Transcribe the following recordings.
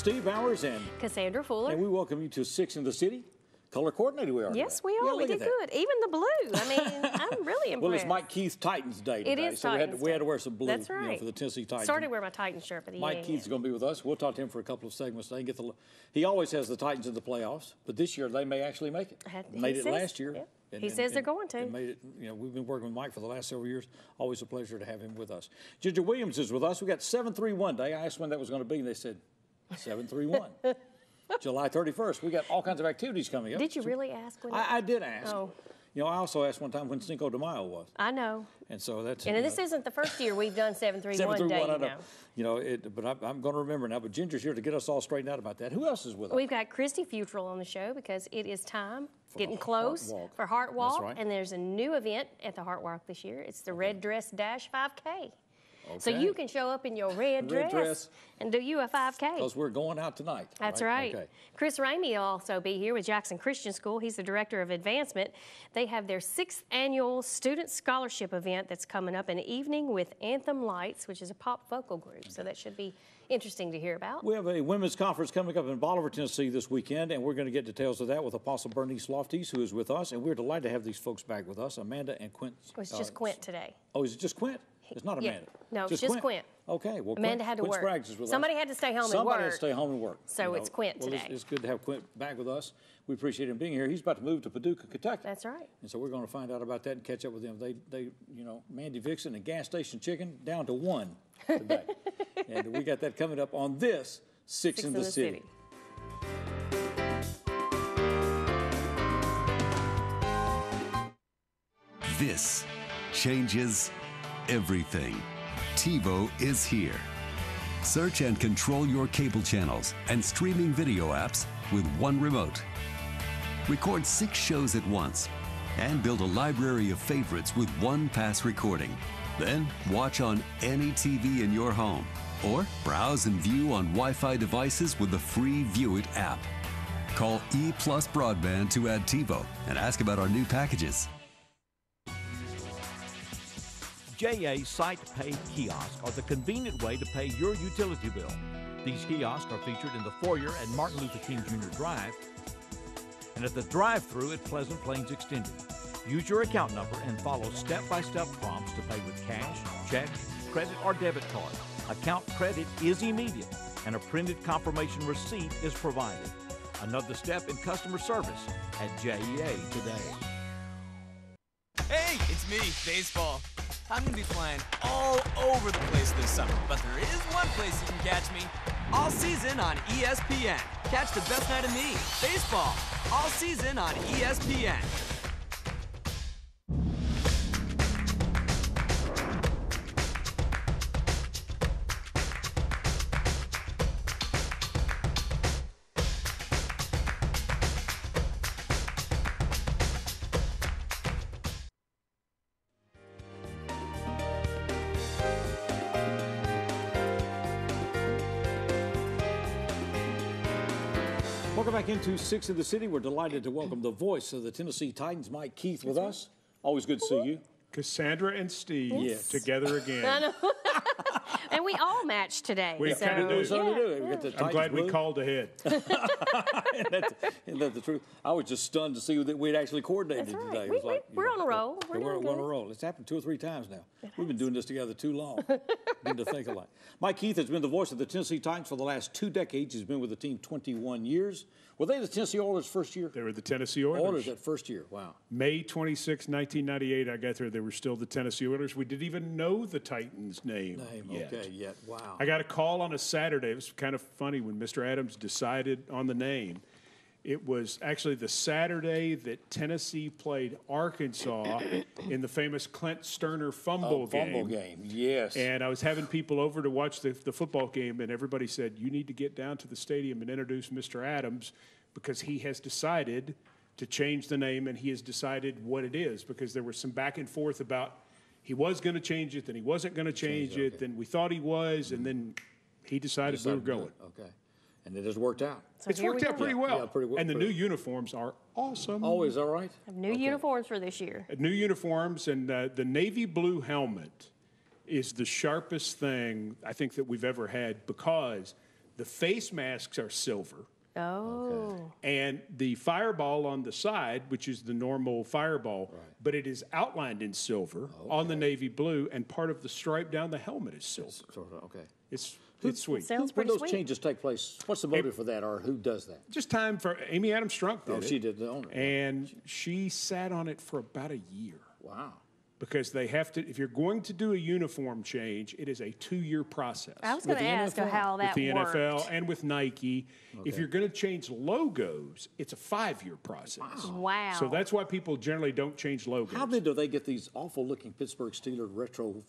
Steve Bowers and Cassandra Fuller. And we welcome you to Six in the City. Color coordinated we are. Yes, today. we are. Yeah, we did good. Even the blue. I mean, I'm really impressed. Well, it's Mike Keith Titans Day today. It is so Titans we had to wear some blue. That's right. For the Tennessee Titans. Started to wear my Titans shirt, but Mike Keith's going to be with us. We'll talk to him for a couple of segments today. He always has the Titans in the playoffs, but this year they may actually make it. Made it last year. Yeah. He says they're going to. Made it, we've been working with Mike for the last several years. Always a pleasure to have him with us. Ginger Williams is with us. We got 731 Day. I asked when that was going to be, and they said 731. July 31st. We got all kinds of activities coming up. Did you really ask when? I did ask. Oh. I also asked one time when Cinco de Mayo was. I know. And so that's. And this isn't the first year we've done 731 Day. I know. But I'm going to remember now. But Ginger's here to get us all straightened out about that. Who else is with us? We've got Christy Futrell on the show because it is time, getting close for Heart Walk. That's right. And there's a new event at the Heart Walk this year. It's the Red Dress Dash 5K. Okay. So you can show up in your red dress and do you a 5K. Because we're going out tonight. That's right. Okay. Chris Ramey will also be here with Jackson Christian School. He's the Director of Advancement. They have their 6th annual Student Scholarship event that's coming up, an evening with Anthem Lights, which is a pop vocal group. So that should be interesting to hear about. We have a women's conference coming up in Bolivar, Tennessee this weekend, and we're going to get details of that with Apostle Bernice Lofties, who is with us. And we're delighted to have these folks back with us, Amanda and Quint. It's just Quint today. Oh, is it just Quint? It's not Amanda. No, it's just Quint. Okay. Well, Amanda had to work. Quint Spraggs is with Somebody us. had to stay home and work. Somebody had to stay home and work. So it's Quint today. It's good to have Quint back with us. We appreciate him being here. He's about to move to Paducah, Kentucky. That's right. And so we're going to find out about that and catch up with them. They Mandy Vixen and gas station chicken down to 1 today. And we got that coming up on this Six in the City. This changes everything. TiVo is here. Search and control your cable channels and streaming video apps with one remote. Record 6 shows at once and build a library of favorites with one pass recording. Then watch on any TV in your home or browse and view on Wi-Fi devices with the free View It app. Call E+ Broadband to add TiVo and ask about our new packages. JA Site Pay kiosks are the convenient way to pay your utility bill. These kiosks are featured in the foyer at Martin Luther King Jr. Drive and at the drive-thru at Pleasant Plains Extended. Use your account number and follow step-by-step prompts to pay with cash, check, credit, or debit card. Account credit is immediate, and a printed confirmation receipt is provided. Another step in customer service at JEA today. Hey, it's me, baseball. I'm going to be playing all over the place this summer, but there is one place you can catch me all season on ESPN. Catch the best night of me, baseball, all season on ESPN. Welcome back into Six in the City. We're delighted to welcome the voice of the Tennessee Titans, Mike Keith, with us. Always good to see you. Cassandra and Steve together again. I know. And we all matched today. We kind of do. I'm glad we called ahead. Isn't that the truth? I was just stunned to see that we'd actually coordinated today. It was like, we're on a roll. We're on a roll. It's happened 2 or 3 times now. We've been doing this together too long. Need to think alike. Mike Keith has been the voice of the Tennessee Titans for the last 2 decades. He's been with the team 21 years. Were they the Tennessee Oilers' first year? They were the Tennessee Oilers. Oilers that first year, wow. May 26, 1998, I got there. They were still the Tennessee Oilers. We didn't even know the Titans' name yet. Okay, yet, wow. I got a call on a Saturday. It was kind of funny when Mr. Adams decided on the name. It was actually the Saturday that Tennessee played Arkansas in the famous Clint Sterner fumble game. Fumble game, yes. And I was having people over to watch the football game, and everybody said, you need to get down to the stadium and introduce Mr. Adams because he has decided to change the name, and he has decided what it is, because there was some back and forth about he was going to change it, then he wasn't going to change it, then we thought he was, and then he decided we were going. Okay. And it has worked out. So it's worked out pretty well. Yeah, pretty well. And the new uniforms are awesome. Oh, is that right? Have new uniforms for this year. New uniforms, and the navy blue helmet is the sharpest thing I think that we've ever had, because The face masks are silver. Oh. And the fireball on the side, which is the normal fireball, but it is outlined in silver on the navy blue, and part of the stripe down the helmet is silver. Okay. It's sweet. Sounds When pretty those sweet. changes take place, what's the motive for that, or who does that? Just time for Amy Adams Strunk did Oh, it. she did the owner. And she sat on it for about a year. Wow. Because they have to, if you're going to do a uniform change, it is a 2-year process. I was going to ask how that with the worked. NFL and with Nike. If you're going to change logos, it's a 5-year process. Wow. So that's why people generally don't change logos. How then do they get these awful-looking Pittsburgh Steelers retro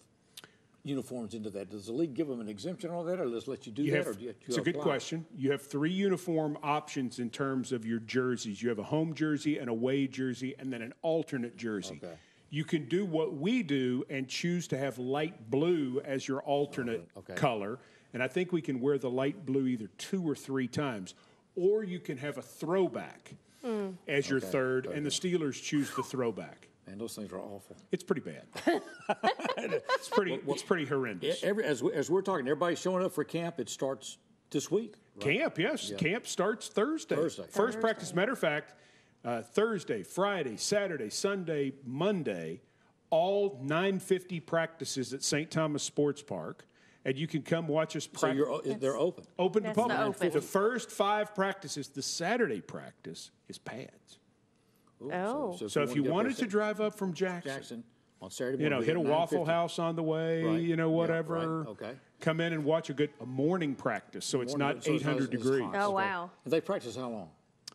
uniforms into that? Does the league give them an exemption on that, or just let you do that? Or do you have to it's a good apply? question. You have 3 uniform options in terms of your jerseys. You have a home jersey, an away jersey, and then an alternate jersey. Okay. You can do what we do and choose to have light blue as your alternate color. And I think we can wear the light blue either 2 or 3 times. Or you can have a throwback as your third, and the Steelers choose the throwback. Man, those things are awful. It's pretty bad. It's pretty horrendous. As we're talking, everybody's showing up for camp. It starts this week. Right? Camp, yes. Yeah. Camp starts Thursday. First practice. Matter of fact, Thursday, Friday, Saturday, Sunday, Monday, all 9:50 practices at St. Thomas Sports Park. And you can come watch us practice. So they're open. Open to That's public. the open. The first 5 practices, the Saturday practice is pads. Oh. So if you wanted to drive up from Jackson on Saturday you morning, know, hit a Waffle House on the way, Right. you know, whatever. Yeah, right. Okay. Come in and watch a morning practice, so it's not 800 degrees. hot. Oh, wow. And they practice how long?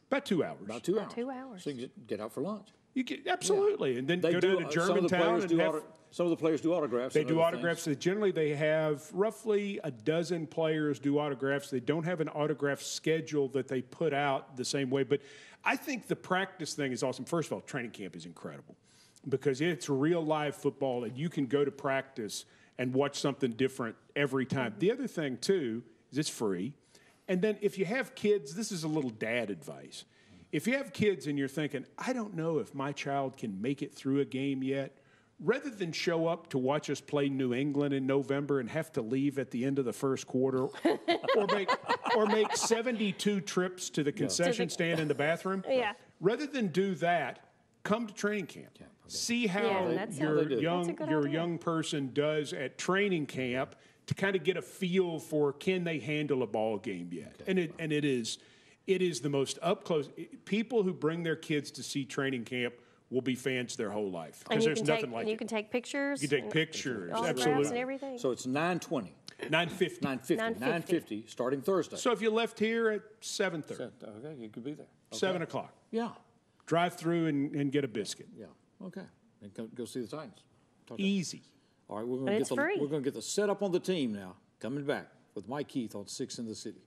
About 2 hours. About 2 hours. 2 hours. So you can get out for lunch. You get absolutely, and then They go do, down to some of the Germantown players and do have. some of the players do autographs. They and do other autographs. things. Generally, they have roughly a dozen players do autographs. They don't have an autograph schedule that they put out the same way. But I think the practice thing is awesome. First of all, training camp is incredible because it's real live football, and you can go to practice and watch something different every time. The other thing, too, is it's free. And then if you have kids, this is a little dad advice. If you have kids and you're thinking, I don't know if my child can make it through a game yet, rather than show up to watch us play New England in November and have to leave at the end of the first quarter, or make 72 trips to the concession stand in the bathroom, rather than do that, come to training camp. See how your young person does at training camp to kind of get a feel for can they handle a ball game yet. And it is the most up close. People who bring their kids to see training camp will be fans their whole life because there's nothing like it. You can take pictures. You can take pictures, autographs absolutely. and everything. So it's 9:20. 9:50. 9:50 starting Thursday. So if you left here at 7:30, Okay, you could be there. Okay. 7 o'clock, Yeah. drive through and get a biscuit. Yeah. Okay. And go see the Titans. Easy. All right, we're And it's free. going to get the setup on the team now. Coming back with Mike Keith on 6 in the City.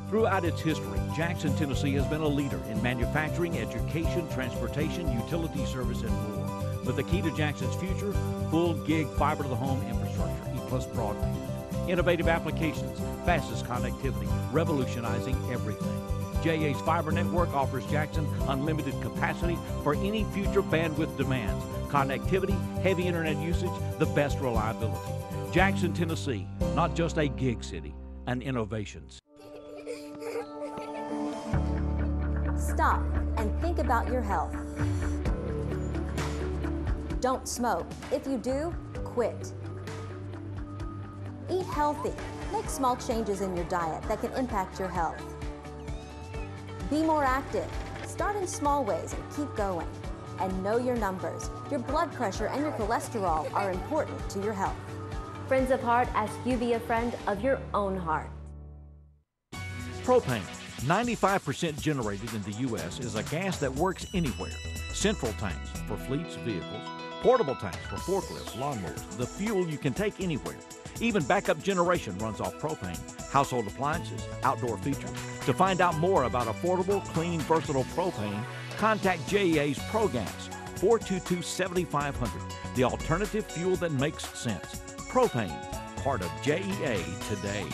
Throughout its history, Jackson, Tennessee has been a leader in manufacturing, education, transportation, utility service, and more. But the key to Jackson's future, full gig fiber-to-the-home infrastructure, E-plus broadband. Innovative applications, fastest connectivity, revolutionizing everything. JA's fiber network offers Jackson unlimited capacity for any future bandwidth demands. Connectivity, heavy internet usage, the best reliability. Jackson, Tennessee, not just a gig city, an innovation city. Stop and think about your health. Don't smoke. If you do, quit. Eat healthy. Make small changes in your diet that can impact your health. Be more active. Start in small ways and keep going. And know your numbers. Your blood pressure and your cholesterol are important to your health. Friends of Heart ask you be a friend of your own heart. Propane, 95% generated in the U.S., is a gas that works anywhere. Central tanks for fleets, vehicles. Portable tanks for forklifts, lawnmowers. The fuel you can take anywhere. Even backup generation runs off propane. Household appliances, outdoor features. To find out more about affordable, clean, versatile propane, contact JEA's ProGas, 422-7500. The alternative fuel that makes sense. Propane, part of JEA today.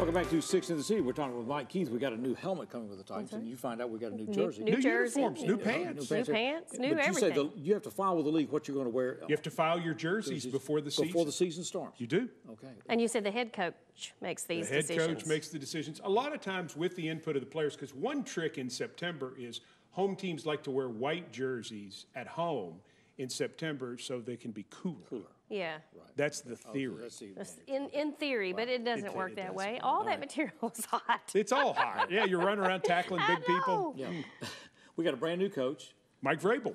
Welcome back to Six in the City. We're talking with Mike Keith. We got a new helmet coming with the Titans, and you find out we got a new jersey. New jersey. Uniforms, new pants. New pants, new But everything. you say you have to file with the league what you're going to wear. You have to file your jerseys before the season. Before the season starts. You do. Okay. And you said the head coach makes these The head decisions. coach makes the decisions. A lot of times with the input of the players, because one trick in September is home teams like to wear white jerseys at home in September so they can be cooler. Yeah. That's the theory. That's in theory, but it doesn't work that way. All that material is hot. It's all hot. Yeah, you're running around tackling big people. Yeah. We got a brand new coach. Mike Vrabel.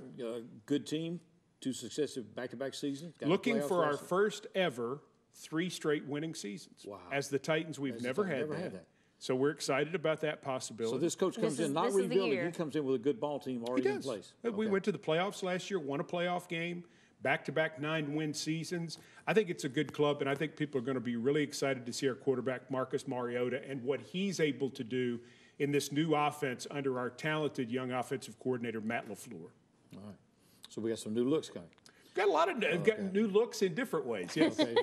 Good team. 2 successive back-to-back seasons. Got Looking for our last year. first ever 3 straight winning seasons. Wow. As the Titans, we've never had that. So we're excited about that possibility. So this coach comes in not rebuilding. He comes in with a good ball team already in place. We went to the playoffs last year, won a playoff game, back-to-back 9-win seasons. I think it's a good club, and I think people are going to be really excited to see our quarterback, Marcus Mariota, and what he's able to do in this new offense under our talented young offensive coordinator, Matt LaFleur. All right. So we got some new looks coming. Got a lot of got new looks in different ways. Yes. Okay.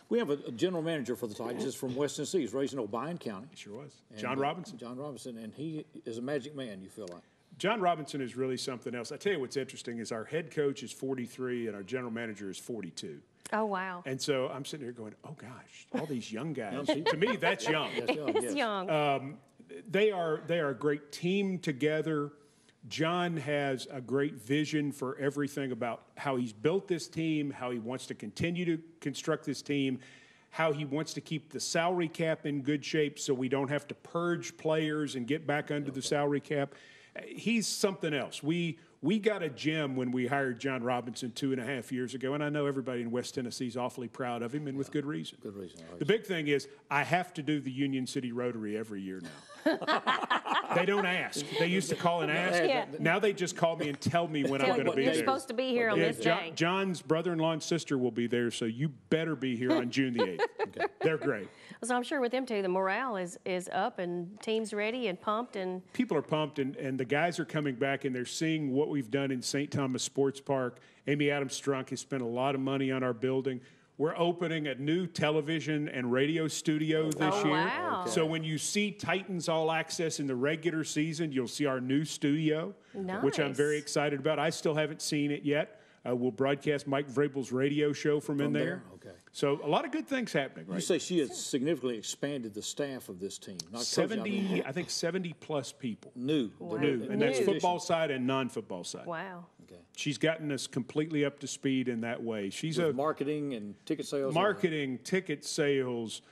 We have a general manager for the Titans. It's from West Tennessee. He's raised in O'Brien County. He sure was. And, John Robinson. John Robinson, and he is a magic man, you feel like. John Robinson is really something else. I tell you what's interesting is our head coach is 43 and our general manager is 42. Oh, wow. And so I'm sitting here going, oh, gosh, all these young guys. To me, that's young. It's young. They are a great team together. John has a great vision for everything about how he's built this team, how he wants to continue to construct this team, how he wants to keep the salary cap in good shape so we don't have to purge players and get back under the salary cap. He's something else. We got a gem when we hired John Robinson 2.5 years ago, and I know everybody in West Tennessee is awfully proud of him, and with good reason. Good reason. Right. The big thing is I have to do the Union City Rotary every year now. They don't ask. They used to call and ask. Yeah. Now they just call me and tell me when I'm going to be You're there. supposed to be here on this day. John's brother-in-law and sister will be there, so you better be here on June the 8th. Okay. They're great. So I'm sure with them too, the morale is up and team's ready and pumped. And people are pumped, and the guys are coming back, and they're seeing what we've done in St. Thomas Sports Park. Amy Adams-Strunk has spent a lot of money on our building. We're opening a new television and radio studio this year. Wow. So when you see Titans All Access in the regular season, you'll see our new studio, which I'm very excited about. I still haven't seen it yet. We'll broadcast Mike Vrabel's radio show from in there. Okay. So a lot of good things happening. You say she has significantly expanded the staff of this team. Not 70, I think 70-plus people. New. New, and that's football side and non-football side. wow. Okay. She's gotten us completely up to speed in that way. She's With marketing and ticket sales. marketing, ticket sales,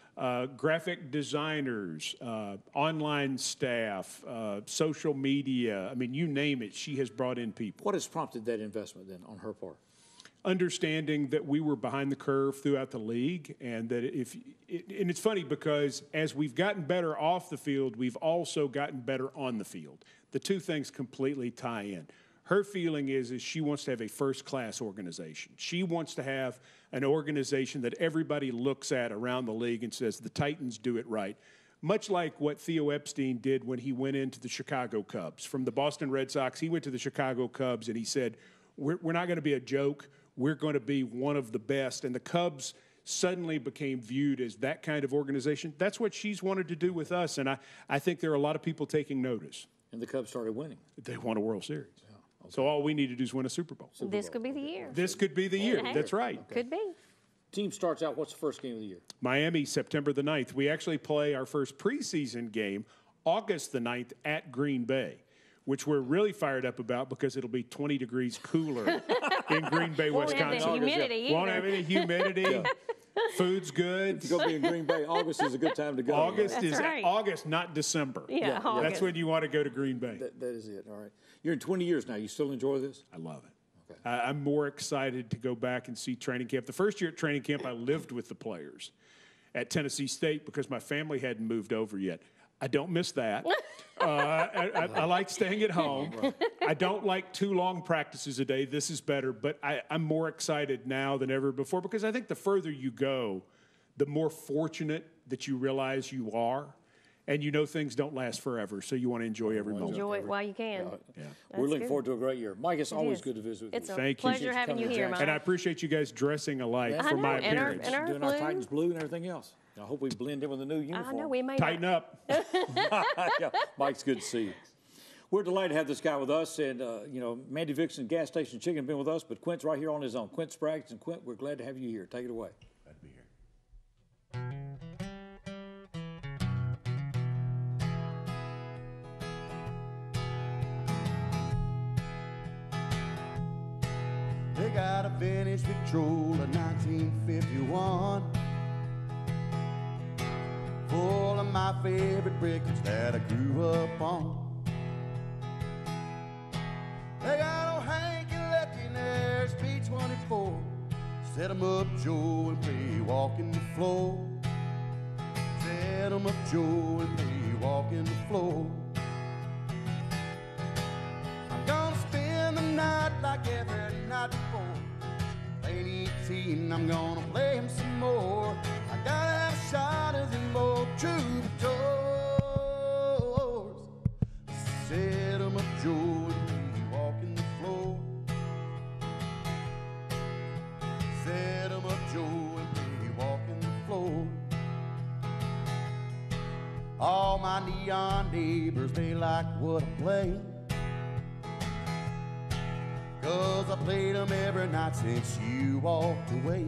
graphic designers, online staff, social media. I mean, you name it, she has brought in people. What has prompted that investment then on her part? Understanding that we were behind the curve throughout the league, and that and it's funny because as we've gotten better off the field, we've also gotten better on the field. The two things completely tie in. Her feeling is she wants to have a first-class organization. She wants to have an organization that everybody looks at around the league and says, the Titans do it right. Much like what Theo Epstein did when he went into the Chicago Cubs. From the Boston Red Sox, he went to the Chicago Cubs and he said, we're not going to be a joke. We're going to be one of the best. And the Cubs suddenly became viewed as that kind of organization. That's what she's wanted to do with us, and I think there are a lot of people taking notice. And the Cubs started winning. They won a World Series. So all we need to do is win a Super Bowl. This could be the year. This could be the year. Hey. That's right. Okay. Could be. Team starts out, what's the first game of the year? Miami, September the 9th. We actually play our first preseason game August the 9th at Green Bay, which we're really fired up about because it'll be 20 degrees cooler in Green Bay, Wisconsin. Won't have the humidity Won't have any humidity. Yeah. Food's good. If you're going to be in Green Bay, August is a good time to go. August That's is right. August, not December. Yeah, August. That's when you want to go to Green Bay. That is it. All right. You're in 20 years now. You still enjoy this? I love it. Okay. I'm more excited to go back and see training camp. The first year at training camp, I lived with the players at Tennessee State because my family hadn't moved over yet. I don't miss that. I like staying at home. I don't like 2 long practices a day. This is better, but I'm more excited now than ever before because I think the further you go, the more fortunate that you realize you are. and you know things don't last forever, so you want to enjoy every moment. Enjoy it while you can. We're looking forward to a great year. Mike, it's always good to visit with you. It's a Thank you. pleasure having you here, Mike. And I appreciate you guys dressing alike for my and our- appearance. and our Doing blue. our Titans blue and everything else. I hope we blend in with the new uniform. I know we may Tighten up. Yeah, Mike's good to see you. We're delighted to have this guy with us, and Mandy Vixen, Gas Station Chicken, have been with us, but Quint's right here on his own. Quint Spraggs, and Quint, we're glad to have you here. Take it away. Glad to be here. They got a vintage Victrola 1951, full of my favorite records that I grew up on. They got old Hanky Lucky and there's B-24. Set 'em up, Joe, and play walking the floor. Set 'em up, Joe, and play walking the floor. I'm gonna spend the night like every night before. Ain't 18, I'm gonna play him some more. I gotta have a shot of them old troubadours. Set 'em up, Joe, and play walking the floor. Set 'em up, Joe, and play walking the floor. All my neon neighbors, they like what I play, 'cause I played them every night since you walked away.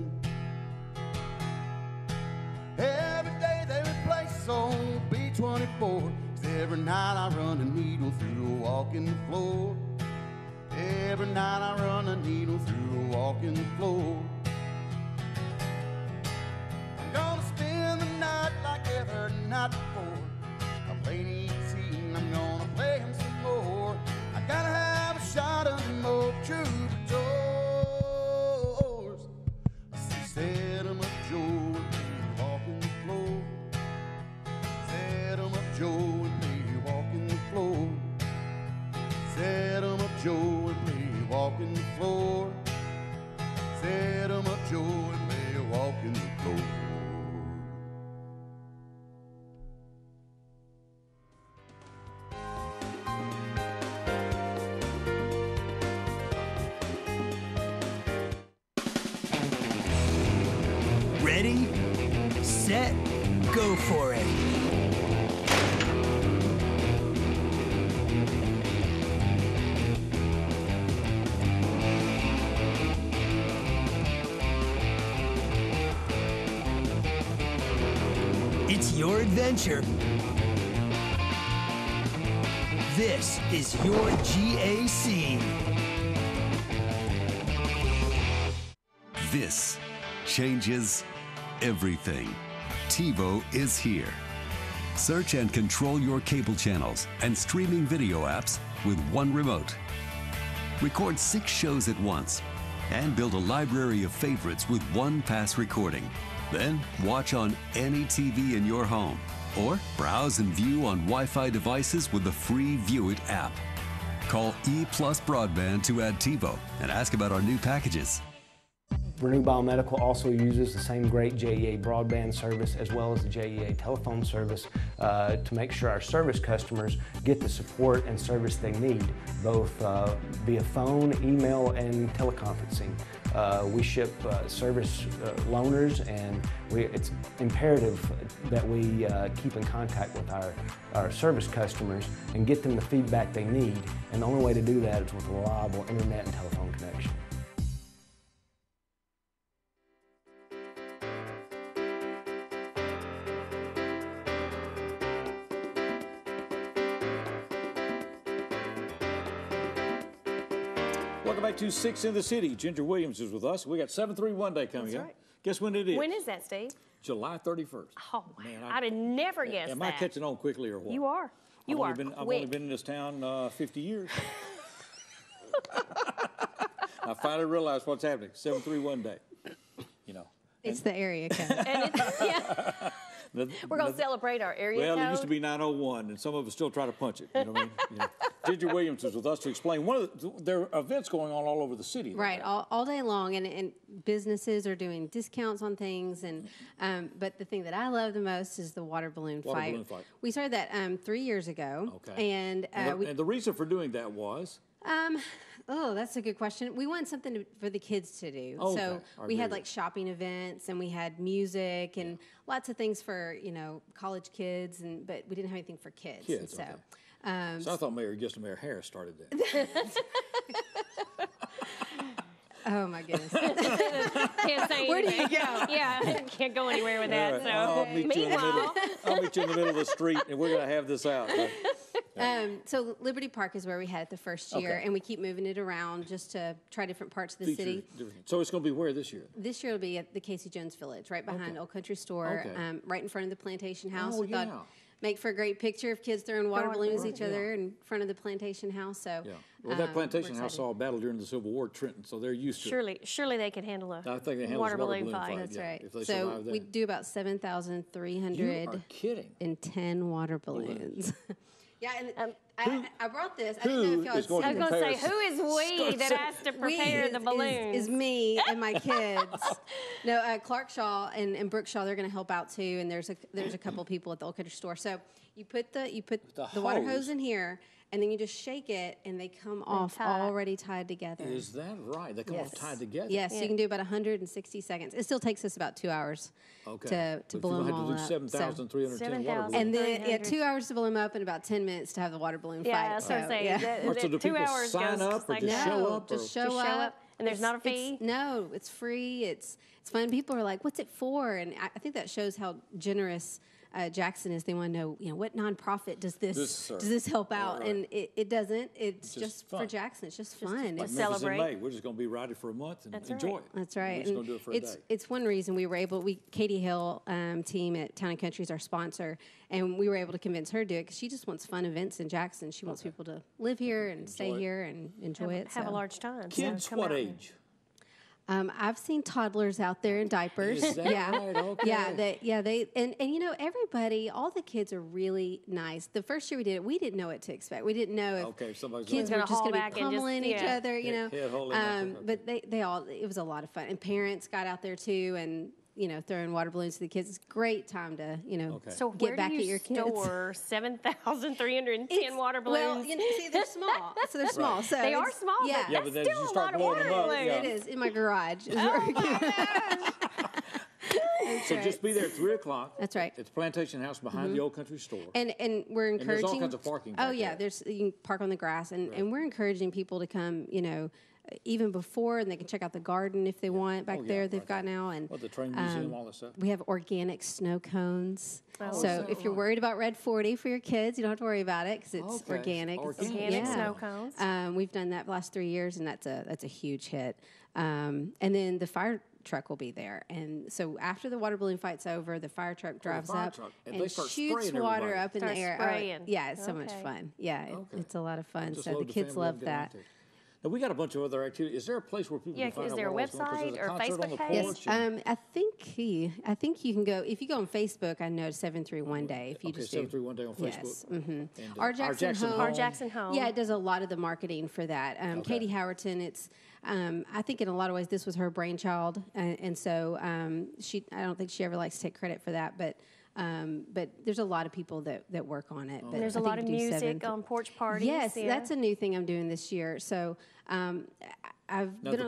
Every day they would play song B-24, 'cause every night I run a needle through a walking floor. Every night I run a needle through a walking floor. I'm gonna spend the night like every night before. I'm playing 18, I'm gonna play him some more. I gotta have a shot of them old troubadours. I say, set 'em up, Joe, and play walking the floor. Set 'em up, Joe, and play walking the floor. Set 'em up, Joe, and play walking the floor. Set 'em up, Joe, and play walking the floor. Ready, set, go for it. It's your adventure. This is your GAC. This changes everything. TiVo is here. Search and control your cable channels and streaming video apps with one remote. Record 6 shows at once and build a library of favorites with one pass recording. Then watch on any TV in your home or browse and view on Wi-Fi devices with the free View It app. Call E+ Broadband to add TiVo and ask about our new packages. Renew Biomedical also uses the same great JEA broadband service as well as the JEA telephone service to make sure our service customers get the support and service they need, both via phone, email, and teleconferencing. We ship service loaners, and it's imperative that we keep in contact with our service customers and get them the feedback they need, and the only way to do that is with a reliable internet and telephone connection. Welcome back to 6 in the City. Ginger Williams is with us. We got 731 Day coming up. right. Guess when it is? When is that, Steve? July 31st. Oh, Man, I'd have never guessed Am that. I catching on quickly or what? You are. You are I've quick. only been in this town 50 years. I finally realized what's happening. 731 Day. You know. It's the area code. And it's, we're going to celebrate our area code. Well, it used to be 901, and some of us still try to punch it. You know what I mean? Yeah. Ginger Williams is with us to explain. There are events going on all over the city. Right, all day long, and businesses are doing discounts on things. And but the thing that I love the most is the water balloon fight. We started that 3 years ago. Okay. And the reason for doing that was? Oh, that's a good question. We wanted something for the kids to do. Okay. So we had like shopping events, and we had music and lots of things for, college kids, but we didn't have anything for kids. So I thought Mayor Harris started that. Oh my goodness! Can't say Where do anything. you go? Yeah, can't go anywhere with that. Right. So I'll meet you in the middle of the street, and we're going to have this out. So Liberty Park is where we had it the first year, and we keep moving it around just to try different parts of the city. So it's going to be where this year? This year it'll be at the Casey Jones Village, right behind Old Country Store, right in front of the Plantation House. Oh, yeah. Make for a great picture of kids throwing water balloons at each other in front of the Plantation House. So well, that Plantation House saw a battle during the Civil War at Trenton, so they're used to it. Surely they could handle a I think they handle water balloon fight. That's right. So we do about 7,310 water balloons. Yeah, and I brought this. I didn't know if y'all had seen it. I was going to say, who is we that has to prepare the balloons? Is me and my kids. No, Clark Shaw and Brooke Shaw, they're going to help out too. And there's a couple people at the Old Country Store. So you put the water hose in here, and then you just shake it, and they come off already tied together. Is that right? They come off tied together? Yes, you can do about 160 seconds. It still takes us about 2 hours to blow them all up. 7,310 water balloons. And then 2 hours to blow them up and about 10 minutes to have the water balloon fight. Yeah, so do 2 people hours sign goes up or like just show up? Just show up. And there's not a fee? No, it's free. It's fun. People are like, what's it for? And I think that shows how generous Jackson is. They want to know, what nonprofit does this help out? Right. And it doesn't. It's just for Jackson. It's just fun. Like celebrate. In May. We're just going to be riding for a month and enjoy it. That's right. We're just going to do it for a day. It's one reason we were able. Katie Hill team at Town and Country is our sponsor, and we were able to convince her to do it because she just wants fun events in Jackson. She wants people to live here and stay here and enjoy it. Have a large time. Kids, what age? I've seen toddlers out there in diapers. Is that right? Okay. They everybody, all the kids are really nice. The first year we did it, we didn't know what to expect. We didn't know if kids were just going to be pummeling each other, But it was a lot of fun. And parents got out there too, and throwing water balloons to the kids. It's a great time to, so get back at your kids. Store 7,310 water balloons? Well, see, they're small. So they're small. Right. So they are small, but that's then still you a start lot of water balloons. It is in my garage. So just be there at 3 o'clock. That's right. At the Plantation House behind the Old Country Store. And we're encouraging. And there's all kinds of parking. You can park on the grass, and we're encouraging people to come. Even before, and they can check out the garden if they want back there. They've got now, and the train museum, all that stuff. We have organic snow cones. So if you're worried about Red 40 for your kids, you don't have to worry about it because it's organic. Organic snow cones. We've done that the last 3 years, and that's a huge hit. And then the fire truck will be there, and so after the water balloon fight's over, the fire truck drives up and shoots water up in the air. It's so much fun. It's a lot of fun. So the kids love that. Now, we got a bunch of other activities. Is there a place where people can find out? Is there a website or Facebook page? Yes, I think you can go, if you go on Facebook, I know 731 Day. If you just 731 Day on Facebook. Yes. Mm-hmm. Our Jackson Home. Yeah, it does a lot of the marketing for that. Katie Howerton, I think in a lot of ways this was her brainchild, and so I don't think she ever likes to take credit for that, but there's a lot of people that work on it. And there's a lot of music on porch parties. Yes, that's a new thing I'm doing this year. So the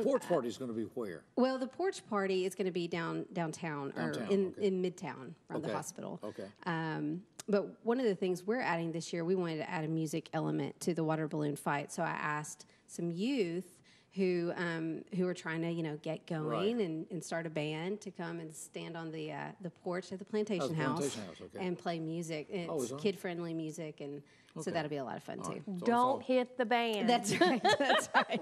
porch party is going to be where? Well, the porch party is going to be downtown or in Midtown around the hospital. Okay. But one of the things we're adding this year, we wanted to add a music element to the water balloon fight. So I asked some youth who are trying to get going and start a band to come and stand on the porch at the Plantation House and play music. It's kid-friendly music, and so that'll be a lot of fun too. Don't hit the band. That's right.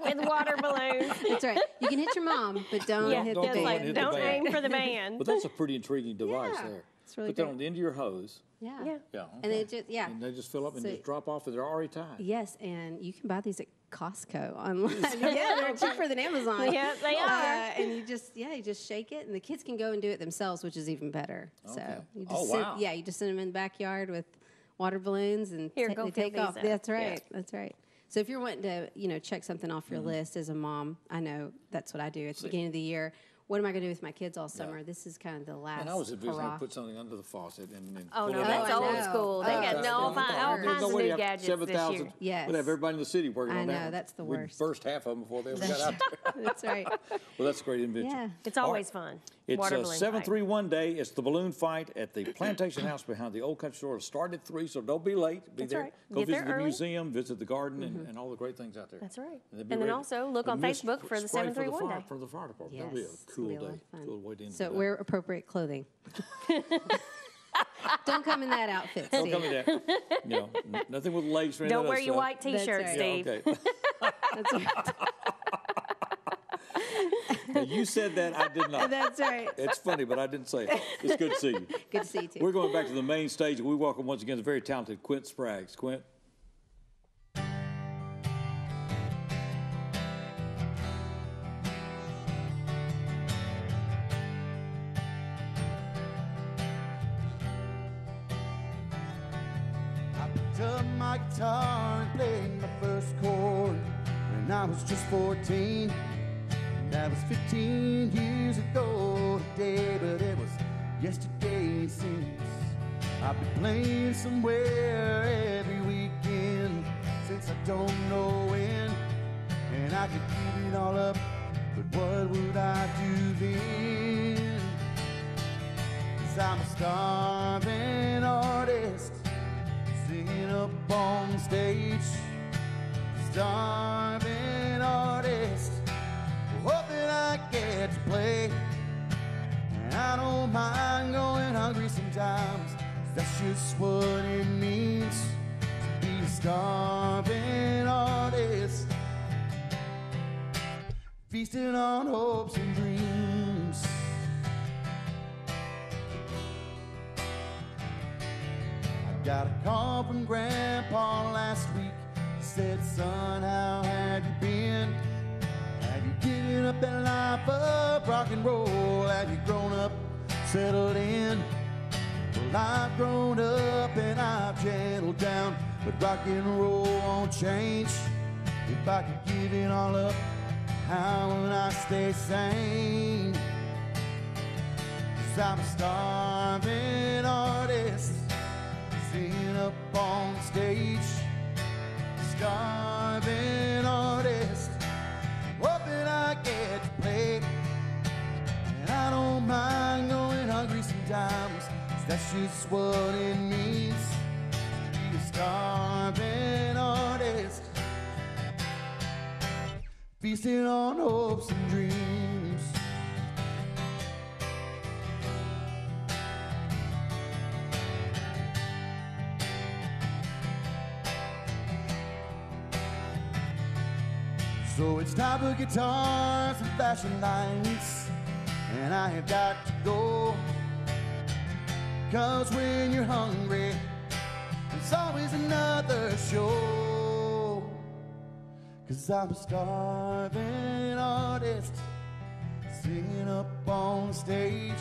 With water balloons. That's right. You can hit your mom, but don't hit the band. Don't aim for the band. But that's a pretty intriguing device there. It's really Put that on the end of your hose. Yeah. Okay. And they just and they just fill up and just drop off, and they're already tied. Yes, and you can buy these at Costco online. Yeah, they're cheaper than Amazon. Yeah, they are. And you just shake it, and the kids can go and do it themselves, which is even better. Okay. So you just you just send them in the backyard with water balloons, and Here, they go take fill off. these out. That's right. Yeah. That's right. So if you're wanting to, check something off your list as a mom, I know that's what I do at the beginning of the year. What am I going to do with my kids all summer? This is kind of the last And I was advising hurrah. to put something under the faucet and Oh, pull no, it that's out. old know. school. They got all kinds of new gadgets this 7,000. year. Yes. We'd have everybody in the city working I on know, that. that's the We'd worst. burst half of them before they ever got out there. That's right. Well, that's a great invention. Yeah. It's always fun. It's Water a balloon fight. 731 day. It's the balloon fight at the Plantation House behind the Old Country Store. It'll start at 3, so don't be late. Be That's there. right. Go Get there visit the early. museum, visit the garden, and all the great things out there. That's right. they'll be And then ready. also look on Mist Facebook for the spray 731 day. For the fire department. Yes, That'll be a it's cool gonna be a lot day. of fun. Cool way to end So the day. wear appropriate clothing. Don't come in that outfit, Don't Steve. come in that. Nothing with lace or anything. Don't wear your white T-shirt, right. Steve. Okay. That's right. Now, you said that, I did not. That's right. It's funny, but I didn't say it. It's good to see you. Good to see you, too. We're going back to the main stage, and we welcome once again the very talented Quint Spraggs. Quint. I picked up my guitar and played my first chord when I was just 14. That was 15 years ago today, but it was yesterday it seems. I've been playing somewhere every weekend since I don't know when, and I could give it all up, but what would I do then? 'Cause I'm a starving artist singing up on stage, starving artist, hoping I get to play. And I don't mind going hungry sometimes, 'cause that's just what it means to be a starving artist, feasting on hopes and dreams. I got a call from Grandpa last week. He said, son, how have you been? Have you given up that life of rock and roll? Have you grown up, settled in? Well, I've grown up and I've gentled down, but rock and roll won't change. If I could give it all up, how would I stay sane? 'Cause I'm a starving artist singing up on stage, starving artist, hoping I get to play. And I don't mind going hungry sometimes, 'cause that's just what it means to be a starving artist, feasting on hopes and dreams. So it's time for guitars and flashing lights, and I have got to go. 'Cause when you're hungry, there's always another show. 'Cause I'm a starving artist singing up on stage,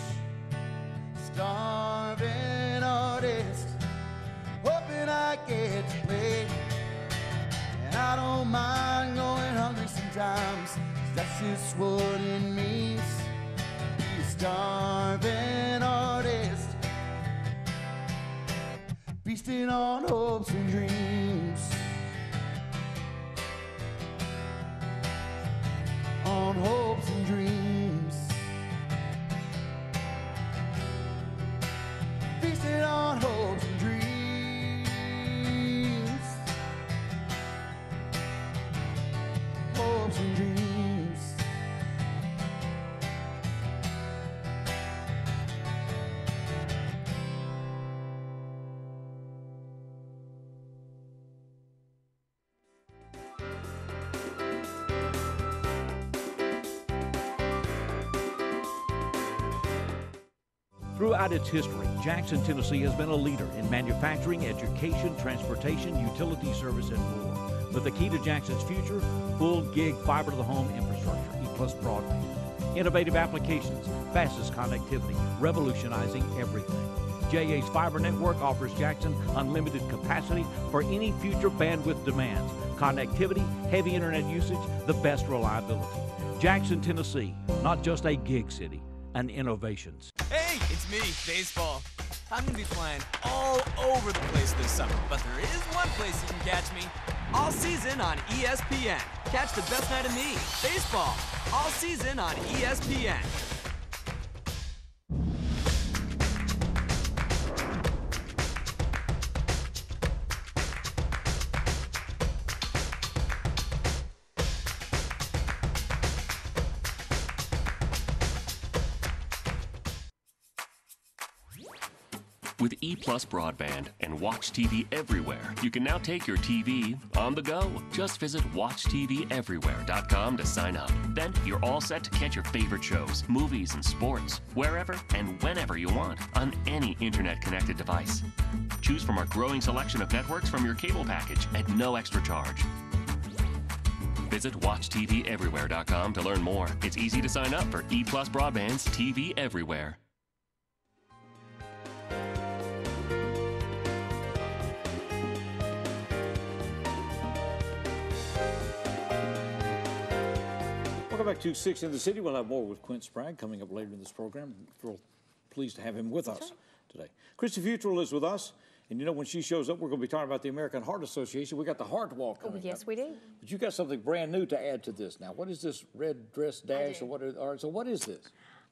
starving artist, hoping I get to play. And I don't mind going hungry sometimes, 'cause that's just what it means to be a starving artist, feasting on hopes and dreams. On hopes and dreams, feasting on hopes and dreams. Hopes and dreams. Throughout its history, Jackson, Tennessee has been a leader in manufacturing, education, transportation, utility service, and more. But the key to Jackson's future, full gig fiber to the home infrastructure, E-Plus broadband. Innovative applications, fastest connectivity, revolutionizing everything. JA's fiber network offers Jackson unlimited capacity for any future bandwidth demands. Connectivity, heavy internet usage, the best reliability. Jackson, Tennessee, not just a gig city, an innovations. Hey, it's me, baseball. I'm going to be flying all over the place this summer, but there is one place you can catch me all season on ESPN. Catch the best night of me, baseball, all season on ESPN. With E-Plus broadband and Watch TV everywhere, you can now take your TV on the go. Just visit WatchTVEverywhere.com to sign up. Then you're all set to catch your favorite shows, movies, and sports wherever and whenever you want on any internet-connected device. Choose from our growing selection of networks from your cable package at no extra charge. Visit WatchTVEverywhere.com to learn more. It's easy to sign up for E-Plus Broadband's TV Everywhere. Welcome back to 6 in the City. We'll have more with Quint Spraggs coming up later in this program. We're pleased to have him with us today. Christy Futrell is with us. And you know, when she shows up, we're going to be talking about the American Heart Association. We got the Heart Walk coming up. Yes, we do. But you got something brand new to add to this now. What is this red dress dash, or what? So what is this?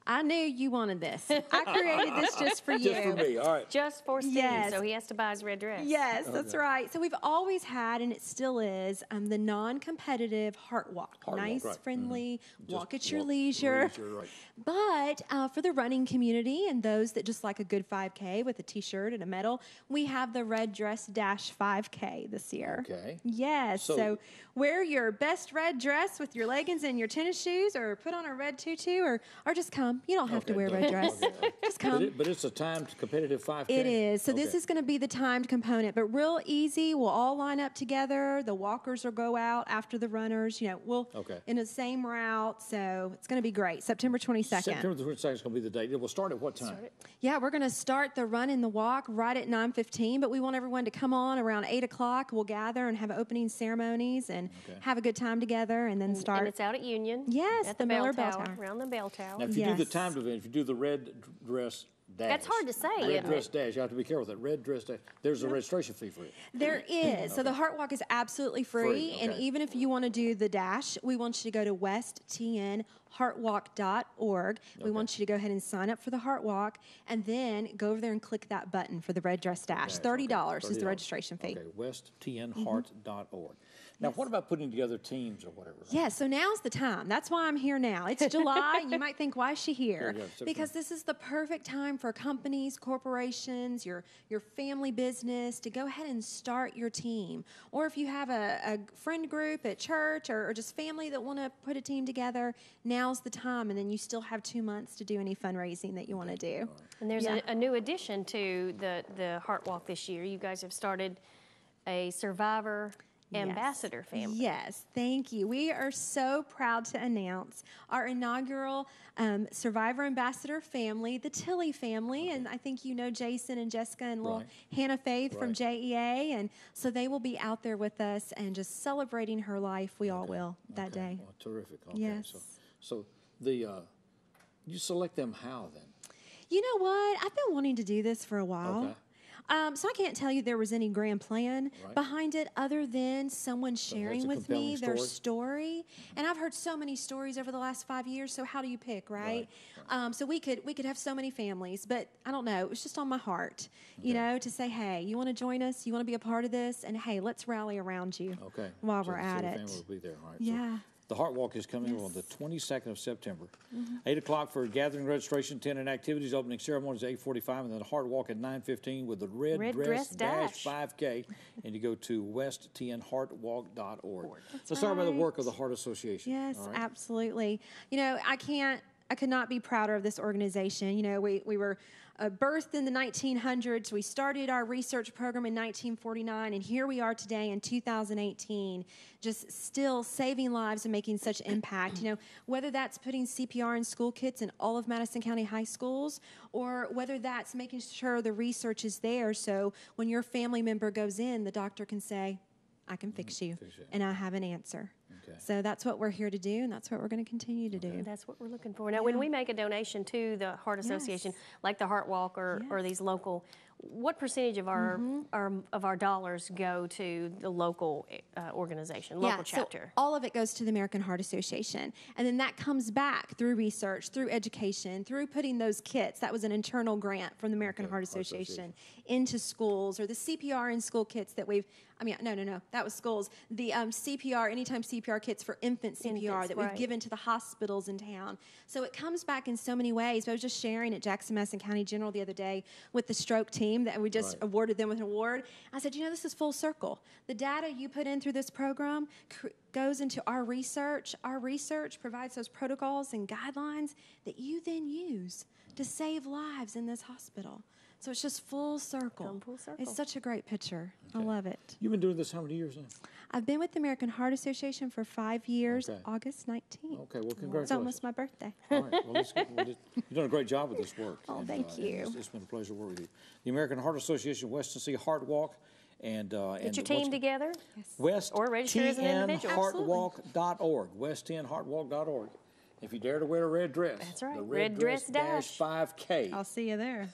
I knew you wanted this. I created this just for you. Just for me, all right. Just for Steve, Yes. so he has to buy his red dress. Yes, that's right. So we've always had, and it still is, the non-competitive heart walk. Heart walk, nice, right. friendly, walk Just at your walk- leisure. right. But for the running community and those that just like a good 5K with a T-shirt and a medal, we have the Red Dress Dash 5K this year. Okay. Yes. So wear your best red dress with your leggings and your tennis shoes, or put on a red tutu, or just come. You don't have to wear a red dress. Just come. But it's a timed competitive 5K? It is. So this is going to be the timed component, but real easy. We'll all line up together. The walkers will go out after the runners. You know, we'll in the same route. So it's going to be great. September 22nd. September the 22nd is going to be the date. It will start at what time? Yeah, we're going to start the run and the walk right at 9:15, but we want everyone to come on around 8 o'clock. We'll gather and have opening ceremonies and have a good time together, and then start. And it's out at Union. Yes, at the Miller bell Bell Tower. around the bell tower. Now, if you do the timed event, if you do the red dress dash. That's hard to say, Red isn't dress it? dash. You have to be careful with that. Red dress dash. There's a registration fee for it. There is. So the Heart Walk is absolutely free. And even if you want to do the dash, we want you to go to westtnheartwalk.org. We want you to go ahead and sign up for the Heart Walk, and then go over there and click that button for the Red Dress Dash. $30 is the registration fee. Okay, westtnheart.org. Now, what about putting together teams or whatever? Yeah, so now's the time. That's why I'm here now. It's July, and you might think, why is she here? Yeah, Because this is the perfect time for companies, corporations, your family business to go ahead and start your team. Or if you have a friend group at church, or just family that want to put a team together, now's the time. And then you still have 2 months to do any fundraising that you want to do. And there's a new addition to the Heart Walk this year. You guys have started a Survivor Ambassador family. Yes, thank you. We are so proud to announce our inaugural Survivor Ambassador family, the Tilley family. And I think you know Jason and Jessica and little Hannah Faith from JEA. And so they will be out there with us and just celebrating her life. We all will that day. Well, terrific. Okay. Yes. So the you select them how then? You know what? I've been wanting to do this for a while. Okay. So I can't tell you there was any grand plan behind it other than someone sharing with me their story. And I've heard so many stories over the last 5 years, so how do you pick, right? So we could have so many families, but I don't know, it was just on my heart, you know, to say, hey, you want to join us? You want to be a part of this? And hey, let's rally around you while we're at it. Family will be there, right? Yeah. So the Heart Walk is coming on the 22nd of September. 8 o'clock for gathering registration, 10 and activities. Opening ceremony is 8:45, and then the Heart Walk at 9:15 with the Red Dress Dash 5K. And you go to westtnheartwalk.org. Let's talk about the work of the Heart Association. Yes, absolutely. You know, I can't could not be prouder of this organization. You know, we were birthed in the 1900s. We started our research program in 1949, and here we are today in 2018, just still saving lives and making such impact. You know, whether that's putting CPR in school kits in all of Madison County high schools, or whether that's making sure the research is there so when your family member goes in, the doctor can say, I can fix you, and I have an answer. Okay. So that's what we're here to do, and that's what we're going to continue to do. That's what we're looking for. Now, when we make a donation to the Heart Association, like the Heart Walk or these local, what percentage of our dollars go to the local organization, local chapter? So all of it goes to the American Heart Association, and then that comes back through research, through education, through putting those kits. That was an internal grant from the American Heart Association into schools, or the CPR in school kits that we've. I mean, no, that was schools. The CPR, anytime CPR kits for infant CPR that we've given to the hospitals in town. So it comes back in so many ways. But I was just sharing at Jackson-Madison County General the other day with the stroke team that we just awarded them with an award. I said, you know, this is full circle. The data you put in through this program goes into our research. Our research provides those protocols and guidelines that you then use to save lives in this hospital. So it's just full circle. Full circle. It's such a great picture. I love it. You've been doing this how many years now? I've been with the American Heart Association for 5 years, August 19th. Okay, well, congratulations. It's almost my birthday. All right, well, you've done a great job with this work. Oh, thank you. It's been a pleasure to work with you. The American Heart Association, West Tennessee Heart Walk, and get your team together. West or register as an individual. Heartwalk.org. West10heartwalk.org. If you dare to wear a red dress, that's right. The red dress dash 5K. I'll see you there.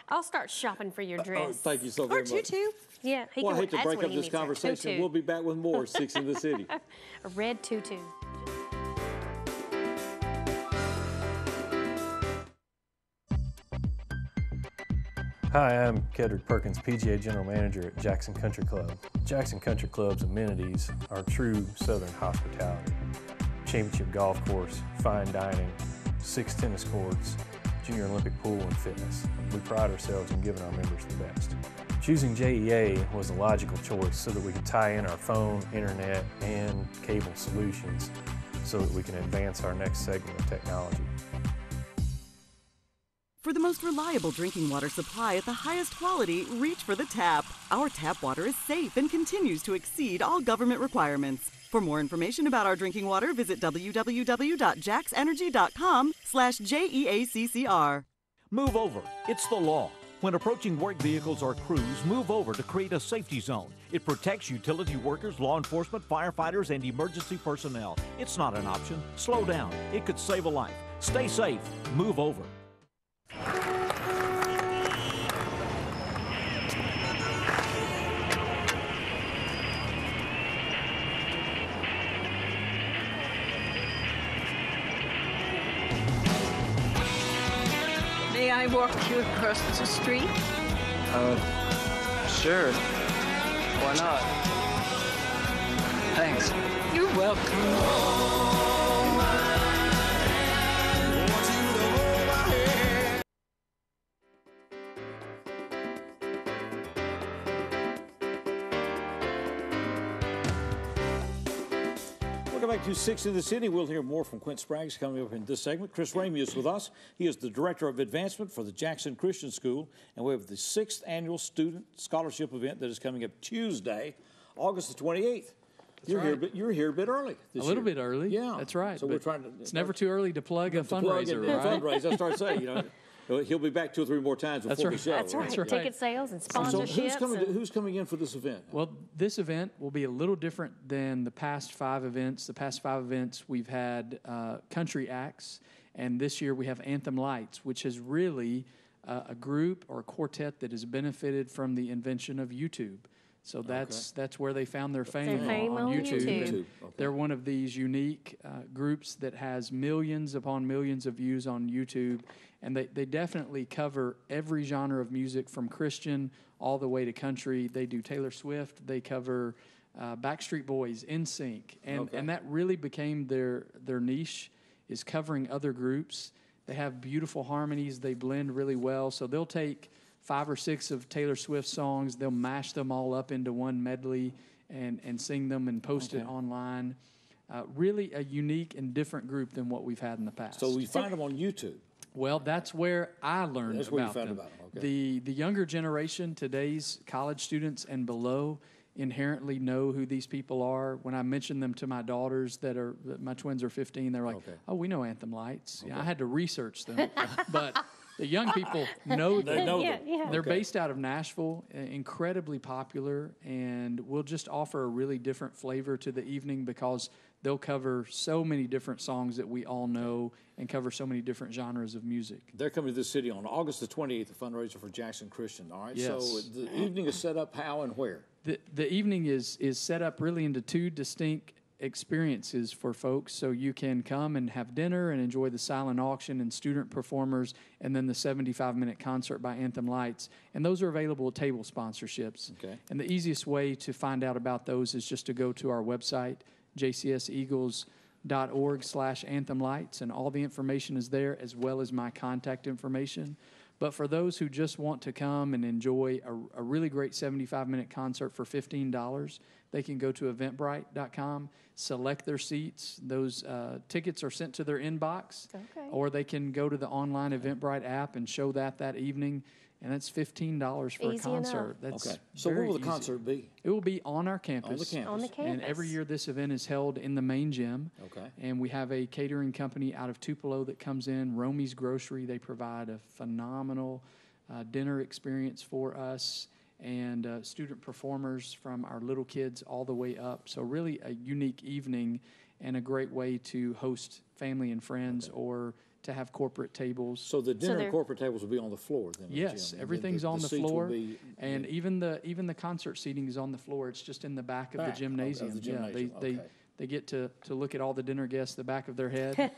I'll start shopping for your dress. Oh, thank you so very much. Or tutu. Yeah. Well, I hate to break up this conversation. We'll be back with more 6 in the City. A red tutu. Hi, I'm Kedrick Perkins, PGA General Manager at Jackson Country Club. Jackson Country Club's amenities are true Southern hospitality. Championship golf course, fine dining, 6 tennis courts, junior Olympic pool and fitness. We pride ourselves in giving our members the best. Choosing JEA was a logical choice so that we could tie in our phone, internet, and cable solutions so that we can advance our next segment of technology. For the most reliable drinking water supply at the highest quality, reach for the tap. Our tap water is safe and continues to exceed all government requirements. For more information about our drinking water, visit www.jaxenergy.com/JEACCR. Move over. It's the law. When approaching work vehicles or crews, move over to create a safety zone. It protects utility workers, law enforcement, firefighters, and emergency personnel. It's not an option. Slow down. It could save a life. Stay safe. Move over. May I walk you across the street? Sure. Why not? Thanks. You're welcome. Welcome back to 6 in the City. We'll hear more from Quint Spraggs coming up in this segment. Chris Ramey is with us. He is the Director of Advancement for the Jackson Christian School, and we have the 6th Annual Student Scholarship Event that is coming up Tuesday, August the 28th. You're here a bit early this year. A little bit early. Yeah. That's right. So we're trying to... It's never too early to plug a fundraiser, right? Fundraiser, I start saying, you know. He'll be back 2 or 3 more times before the show. That's right. Ticket sales and sponsorships. So who's coming in for this event? Well, this event will be a little different than the past 5 events. The past 5 events we've had country acts, and this year we have Anthem Lights, which is really a group or a quartet that has benefited from the invention of YouTube. So that's where they found their fame on YouTube. And they're one of these unique groups that has millions upon millions of views on YouTube. And they definitely cover every genre of music from Christian all the way to country. They do Taylor Swift. They cover Backstreet Boys, NSYNC. And that really became their niche, is covering other groups. They have beautiful harmonies. They blend really well. So they'll take 5 or 6 of Taylor Swift's songs. They'll mash them all up into one medley and sing them and post it online. Really a unique and different group than what we've had in the past. So we find them on YouTube. Well, that's where I learned That's where you about found them. about them. Okay. The younger generation, today's college students and below, inherently know who these people are. When I mention them to my daughters my twins are 15, they're like, oh, we know Anthem Lights. Yeah, I had to research them. But the young people know them. They know them. They're based out of Nashville, incredibly popular, and we'll just offer a really different flavor to the evening because they'll cover so many different songs that we all know and cover so many different genres of music. They're coming to this city on August the 28th, a fundraiser for Jackson Christian, all right? Yes. So the evening is set up how and where? The evening is set up really into two distinct experiences for folks. So you can come and have dinner and enjoy the silent auction and student performers and then the 75-minute concert by Anthem Lights. And those are available at table sponsorships. Okay. And the easiest way to find out about those is just to go to our website, jcseagles.org/anthemlights, and all the information is there as well as my contact information. But for those who just want to come and enjoy a really great 75-minute concert for $15, they can go to eventbrite.com, select their seats. Those tickets are sent to their inbox, or they can go to the online Eventbrite app and show that evening. And that's $15 for a concert. That's okay. So where will the concert be? It will be on our campus. On the campus. On the campus. And every year this event is held in the main gym. Okay. And we have a catering company out of Tupelo that comes in, Romy's Grocery. They provide a phenomenal dinner experience for us, and student performers from our little kids all the way up. So really a unique evening and a great way to host family and friends or to have corporate tables. So the dinner and corporate tables will be on the floor then? Yes, everything's on the floor, and even the concert seating is on the floor. It's just in the back of the gymnasium. They get to look at all the dinner guests the back of their head,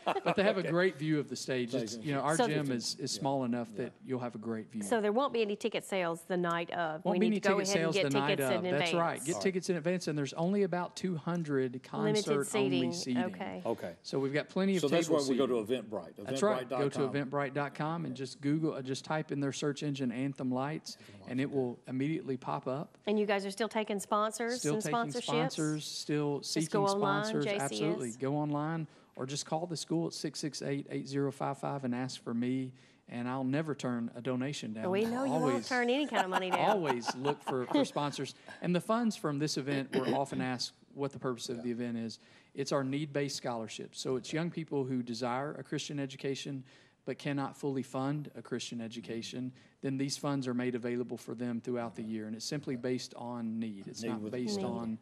but they have a great view of the stage. It's, our gym is small enough that you'll have a great view. So there won't be any ticket sales the night of. Won't be any ticket sales the night of. That's That's right. Get tickets in advance, and there's only about 200 concert-only seating. Okay. So we've got plenty of table table seating. So that's why we go to Eventbrite. That's right. Go to eventbrite.com and just just type in their search engine Anthem Lights, and it will immediately pop up. And you guys are still taking sponsors and sponsorships? Still taking sponsors, still seeking sponsors. Absolutely. Go online or just call the school at 668-8055 and ask for me, and I'll never turn a donation down. We know you won't turn any kind of money down. Always look for sponsors. And the funds from this event, we're often asked what the purpose of the event is. It's our need-based scholarship. So it's young people who desire a Christian education but cannot fully fund a Christian education. Then these funds are made available for them throughout the year, and it's simply based on need. It's not based on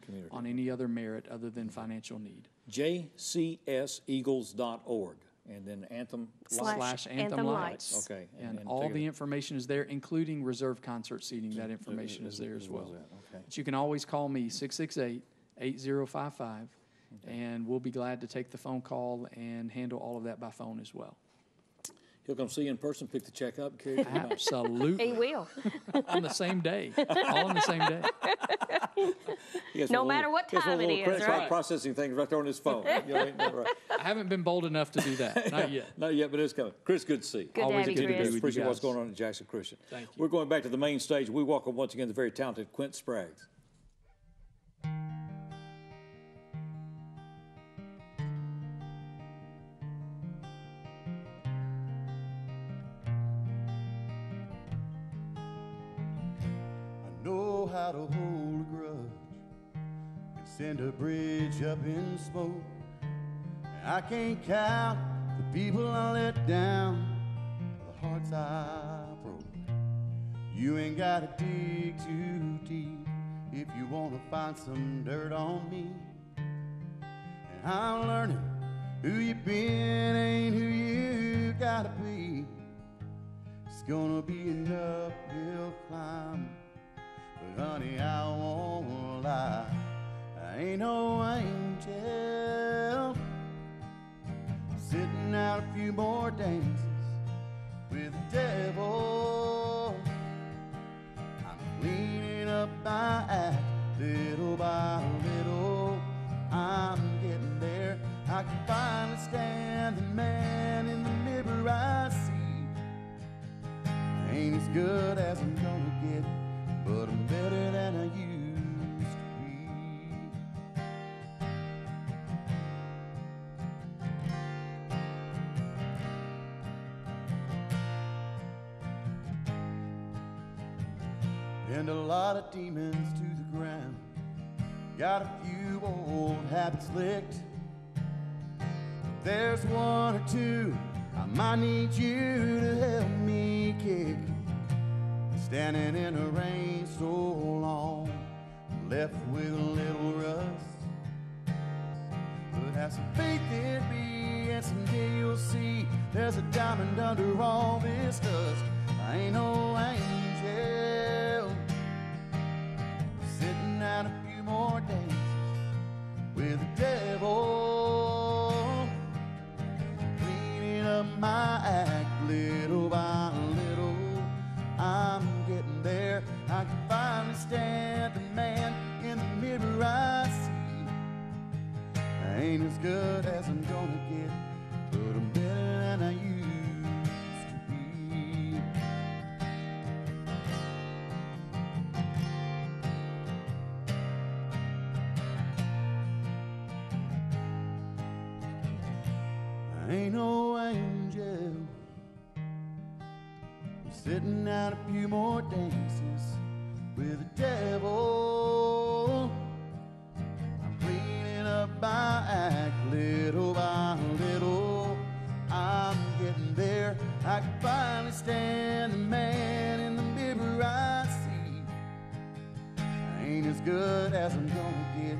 any other merit other than financial need. jcseagles.org, and then Anthem /Anthem Lights. Okay. And all the information is there, including reserved concert seating. That information is there as well. Okay. But you can always call me, 668-8055, and we'll be glad to take the phone call and handle all of that by phone as well. He'll come see you in person, pick the check up, carry it back. Absolutely. He will. On the same day. All on the same day. No matter what time it is, right? Processing things right there on his phone. Right. I haven't been bold enough to do that. Not yet. Not yet, but it's coming. Chris, good to see you. Good Always to have you, Chris. Appreciate what's going on at Jackson Christian. Thank you. We're going back to the main stage. We welcome once again the very talented Quint Spraggs. Know how to hold a grudge and send a bridge up in smoke. I can't count the people I let down, the hearts I broke. You ain't gotta dig too deep if you wanna find some dirt on me. And I'm learning who you been ain't who you gotta be. It's gonna be an uphill climb. But honey, I won't lie, I ain't no angel. Sitting out a few more dances with the devil. I'm cleaning up my act little by little. I'm getting there. I can finally stand the man in the mirror I see. I ain't as good as I'm gonna get, but I'm better than I used to be. send a lot of demons to the ground. Got a few old habits licked. There's one or two I might need you to help me kick. Standing in the rain so long, I'm left with a little rust. But have some faith in me, and someday you'll see there's a diamond under all this dust. I ain't no angel, sitting out a few more dances with the devil, cleaning up my act little by little. I'm getting there. I can finally stand the man in the mirror I see. I ain't as good as I'm gonna get, but I'm better than I used to be. I ain't no angel, sitting out a few more dances with the devil. I'm cleaning up my act little by little. I'm getting there. I can finally stand the man in the mirror I see. I ain't as good as I'm gonna get,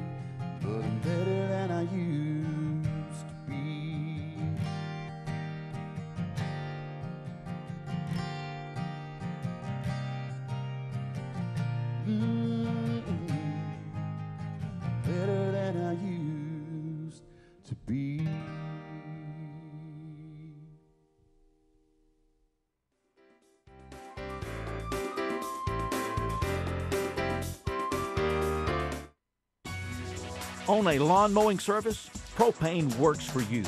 but I'm better than I used to be. Better than I used to be. Own a lawn mowing service? Propane works for you.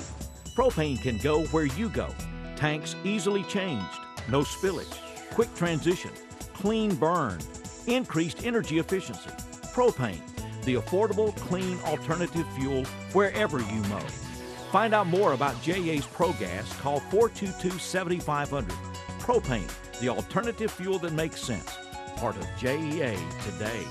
Propane can go where you go. Tanks easily changed, no spillage, quick transition, clean burn, increased energy efficiency. Propane, the affordable, clean alternative fuel wherever you mow. Find out more about JA's ProGas. Call 422-7500. Propane, the alternative fuel that makes sense. Part of JEA today.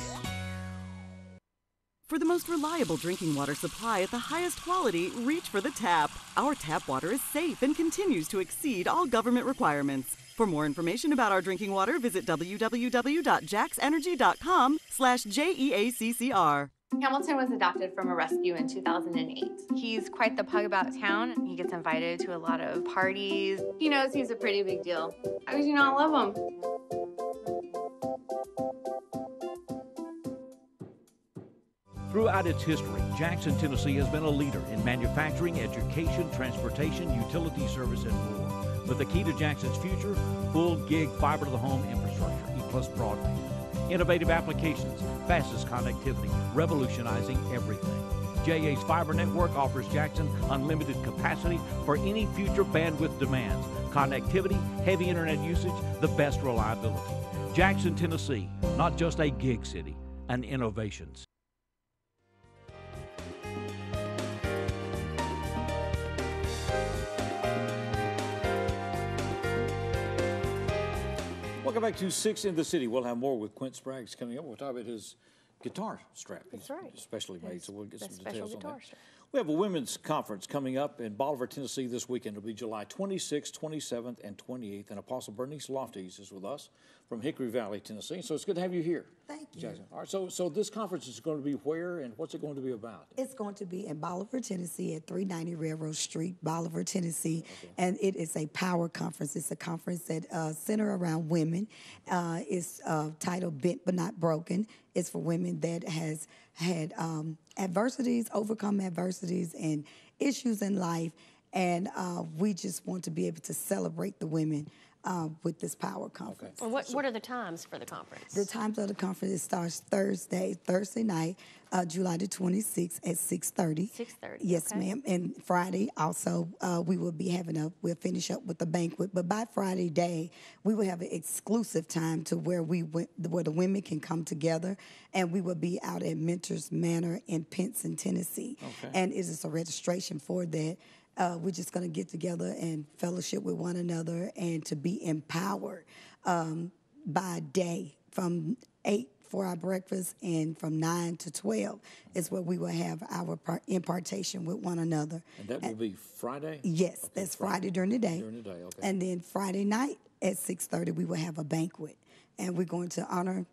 For the most reliable drinking water supply at the highest quality, reach for the tap. Our tap water is safe and continues to exceed all government requirements. For more information about our drinking water, visit www.jaxenergy.com/JEACCR. Hamilton was adopted from a rescue in 2008. He's quite the pug about town. He gets invited to a lot of parties. He knows he's a pretty big deal. How could you not love him? Throughout its history, Jackson, Tennessee has been a leader in manufacturing, education, transportation, utility service, and more. But the key to Jackson's future, full gig fiber-to-the-home infrastructure, E+ broadband. Innovative applications, fastest connectivity, revolutionizing everything. JA's fiber network offers Jackson unlimited capacity for any future bandwidth demands. Connectivity, heavy internet usage, the best reliability. Jackson, Tennessee, not just a gig city, an innovation city. Welcome back to 6 in the City. We'll have more with Quint Spraggs coming up. We'll talk about his guitar strap. That's right. Especially made, so we'll get some details on that. Strap. We have a women's conference coming up in Bolivar, Tennessee this weekend. It'll be July 26th, 27th, and 28th. And Apostle Bernice Lofties is with us from Hickory Valley, Tennessee. So it's good to have you here. Thank you. Jackson. All right, so this conference is going to be where and what's it going to be about? It's going to be in Bolivar, Tennessee at 390 Railroad Street, Bolivar, Tennessee. Okay. And it is a power conference. It's a conference that centers around women. It's titled Bent But Not Broken. It's for women that has had adversities, overcome adversities and issues in life. And we just want to be able to celebrate the women with this power conference. Okay. Well, what are the times for the conference? The times of the conference, it starts Thursday night, July the 26th at 6:30. 6:30. Yes, okay. ma'am. And Friday also, we will be we'll finish up with the banquet. But by Friday day, we will have an exclusive time to where where the women can come together, and we will be out at Mentors Manor in Pinson, Tennessee. Okay. And it is a registration for that. We're just going to get together and fellowship with one another and to be empowered by day from 8 for our breakfast, and from 9 to 12 is where we will have our impartation with one another. And that will be Friday? Yes, okay, that's Friday during the day. During the day, okay. And then Friday night at 6:30, we will have a banquet, and we're going to honor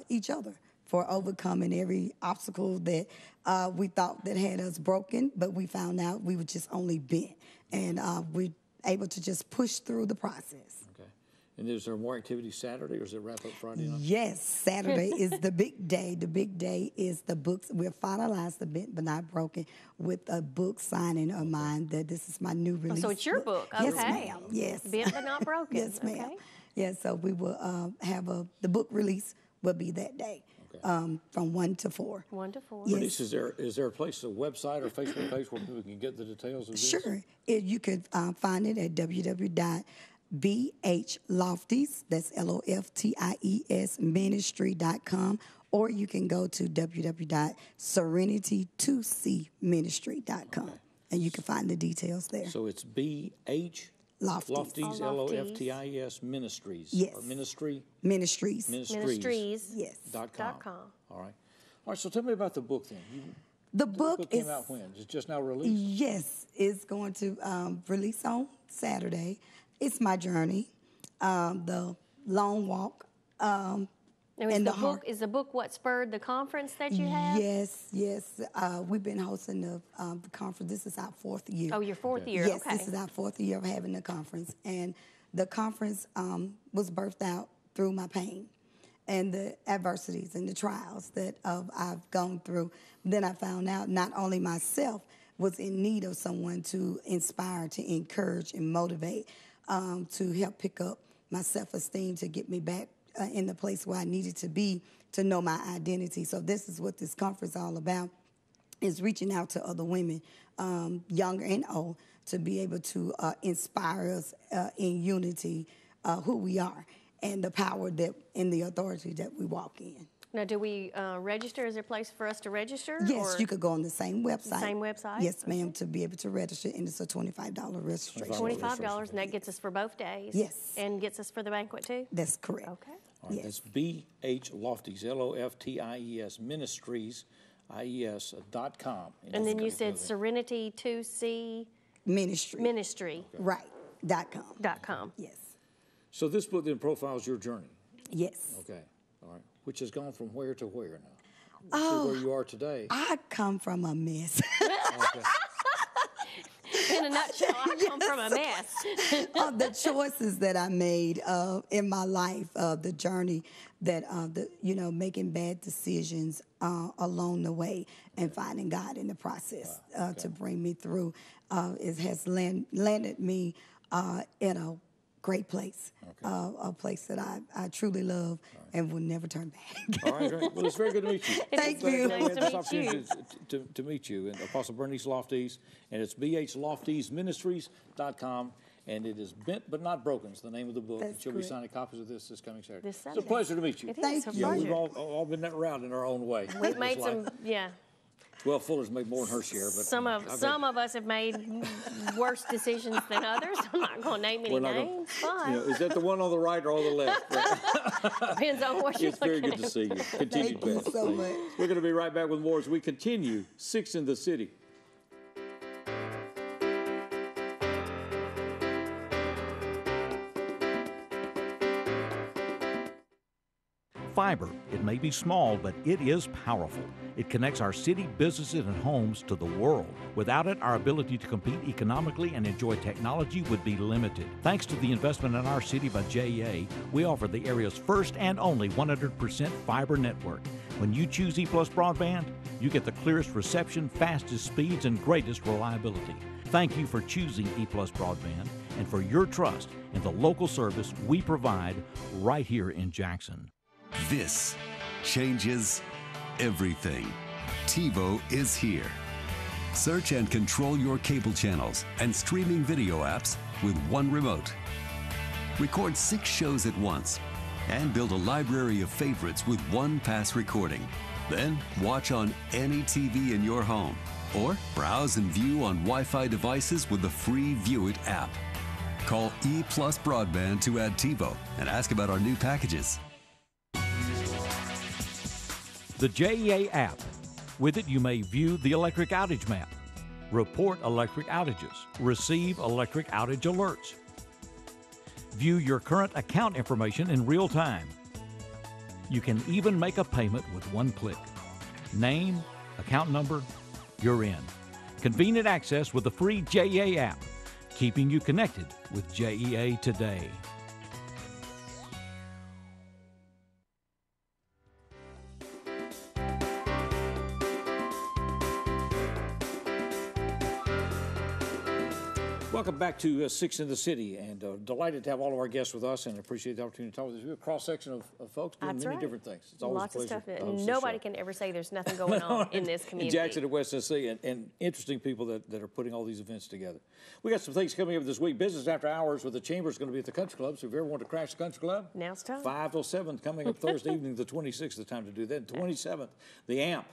each other for overcoming every obstacle that we thought that had us broken, but we found out we were just only bent, and we're able to just push through the process. Okay. And is there more activity Saturday, or is it wrap up Friday night? Yes, Saturday is the big day. The big day is the books. We'll finalize the Bent But Not Broken with a book signing of mine. That this is my new release. So it's your book, okay. Yes, ma'am. Yes. Bent But Not Broken. Yes, ma'am. Okay. Yeah, so we will have the book release will be that day. From 1 to 4. 1 to 4. Yes. Bernice, is there a place, a website or Facebook page where people can get the details of this? Sure. You could find it at www.bhlofties, that's LOFTIES, ministry.com, or you can go to www.serenity2cministry.com, and you can find the details there. So it's BH Lofties, LOFTIES Ministries. Yes. Or Ministry? Ministries. Yes. .com. All right, so tell me about the book then. The book came out when? Is it just now released? Yes, it's going to release on Saturday. It's my journey, the long walk. Is the book what spurred the conference that you had? Yes. We've been hosting the conference. This is our 4th year. Oh, your 4th year. Yes, okay. This is our 4th year of having the conference. And the conference was birthed out through my pain and the adversities and the trials that I've gone through. Then I found out not only myself was in need of someone to inspire, to encourage, and motivate, to help pick up my self-esteem, to get me back in the place where I needed to be to know my identity. So this is what this conference is all about, is reaching out to other women, younger and old, to be able to inspire us in unity, who we are, and the power that and the authority that we walk in. Now, do we register? Is there a place for us to register? Yes, you could go on the same website. Same website? Yes, ma'am, to be able to register, and it's a $25 registration. $25, and that gets us for both days? Yes. And gets us for the banquet, too? That's correct. Okay. All right, that's BH Lofties, LOFTIES Ministries, IES.com. And then you said Serenity 2C Ministry. Right, .com. Yes. So this book then profiles your journey? Yes. Okay, all right. Which has gone from where to where now? See where you are today. I come from a mess. Okay. In a nutshell, I come from a mess. The choices that I made in my life, the journey that, making bad decisions along the way and finding God in the process to bring me through, has landed me in a great place, a place that I truly love and will never turn back. All right, great. Well, it's very good to meet you. Thank you. Nice to meet you. To meet you, and Apostle Bernice Lofties, and it's bhloftiesministries.com, and it is Bent But Not Broken. It's the name of the book. That's and she'll be signing copies of this coming Saturday. This Saturday. It's a pleasure to meet you. It is. Thank you. We've all been that route in our own way. We've made some, Well, Fuller's made more than her share, but some of us have made worse decisions than others. I'm not going to name any names. Fine. Is that the one on the right or on the left? Depends on what you're It's very looking good to at. see you. Continued Thank you best. so much. We're going to be right back with more as we continue 6 in the City. Fiber. It may be small, but it is powerful. It connects our city, businesses, and homes to the world. Without it, our ability to compete economically and enjoy technology would be limited. Thanks to the investment in our city by JEA, we offer the area's first and only 100% fiber network. When you choose E+ Broadband, you get the clearest reception, fastest speeds, and greatest reliability. Thank you for choosing E+ Broadband and for your trust in the local service we provide right here in Jackson. This changes everything. TiVo is here. Search and control your cable channels and streaming video apps with one remote. Record 6 shows at once and build a library of favorites with one pass recording. Then watch on any TV in your home or browse and view on Wi-Fi devices with the free View It app. Call E+ Broadband to add TiVo and ask about our new packages. The JEA app. With it, you may view the electric outage map, report electric outages, receive electric outage alerts, view your current account information in real time. You can even make a payment with one click. Name, account number, you're in. Convenient access with the free JEA app, keeping you connected with JEA today. Welcome back to Six in the City, and delighted to have all of our guests with us, and appreciate the opportunity to talk with us. We're a cross-section of folks doing many different things. It's always lots a pleasure of stuff. to host Nobody the show. can ever say there's nothing going on in this community. In Jackson and West Tennessee, and interesting people that are putting all these events together. We got some things coming up this week. Business After Hours with the Chamber is going to be at the Country Club, so if you ever want to crash the Country Club, now's time. 5 till 7 coming up Thursday evening, the 26th, the time to do that. 27th, the AMP.